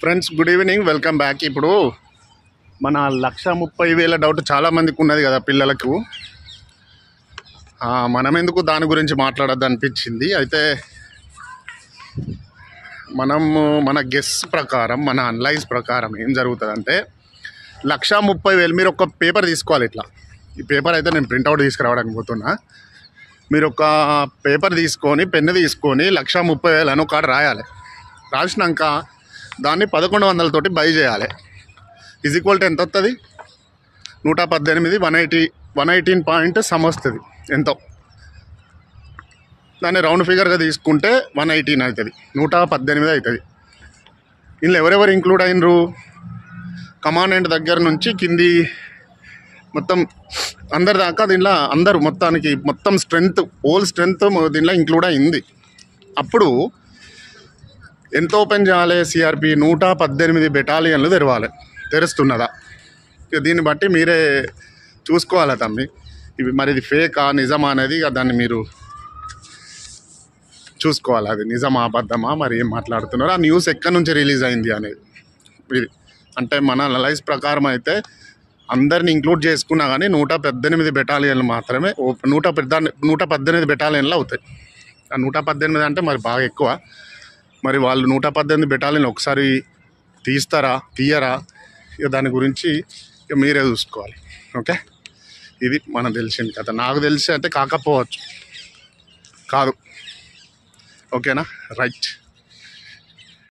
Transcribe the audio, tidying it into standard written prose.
Friends good evening, welcome back. ఇప్పుడు మన 1,30,000 doubt చాలామందికి ఉన్నది కదా పిల్లలకు. మనం ఎందుకు దాని గురించి మాట్లాడద్దు అనిపించింది. అయితే మన గెస్ ప్రకారం, మన అనలైజ్ ప్రకారం ఏం జరుగుతుందంటే 1,30,000 మీరు ఒక పేపర్ తీసుకోవాలి. ఇట్లా ఈ పేపర్ అయితే నేను ప్రింట్అవుట్ తీసుకురావడానికి పోతున్నా. మీరు ఒక పేపర్ తీసుకొని, పెన్ను తీసుకొని 1,30,000 అని ఒక రాయాలి. రాసినాక దాన్ని 1,100 తోటి బై చేయాలి. ఈక్వల్ టు ఎంత వస్తుంది? 118, 118 పాయింట్ సమ్ వస్తుంది. ఎంతో దాన్ని రౌండ్ ఫిగర్గా తీసుకుంటే 118 అవుతుంది, 118 అవుతుంది. ఇందులో ఎవరెవరు ఇంక్లూడ్ అయినరు? కమాండెంట్ దగ్గర నుంచి కింది మొత్తం అందరి దాకా దీనిలో అందరూ మొత్తం స్ట్రెంగ్త్, హోల్ స్ట్రెంగ్త్ దీనిలో ఇంక్లూడ్ అయింది. అప్పుడు ఎంత ఓపెన్ చేయాలి? సిఆర్పి 118 బెటాలియన్లు తెరుస్తున్నదా? దీన్ని బట్టి మీరే చూసుకోవాలి తమ్మి. మరి ఇది ఫేకా నిజమా అనేది దాన్ని మీరు చూసుకోవాలి. అది నిజమా అబద్ధమా, మరి ఏం మాట్లాడుతున్నారు, ఆ న్యూస్ ఎక్కడి నుంచి రిలీజ్ అయింది అనేది. ఇది అంటే మన అనలైజ్ ప్రకారం అయితే అందరిని ఇంక్లూడ్ చేసుకున్నా కానీ 118 బెటాలియన్లు మాత్రమే 118 బెటాలియన్లు అవుతాయి. ఆ 118 అంటే మరి బాగా ఎక్కువ. మరి వాళ్ళు 118 బెటాలియన్ ఒకసారి తీయరా? ఇక దాని గురించి మీరే చూసుకోవాలి. ఓకే, ఇది మనకు తెలిసింది కదా. నాకు తెలిసి అయితే కాకపోవచ్చు, కాదు. ఓకేనా? రైట్.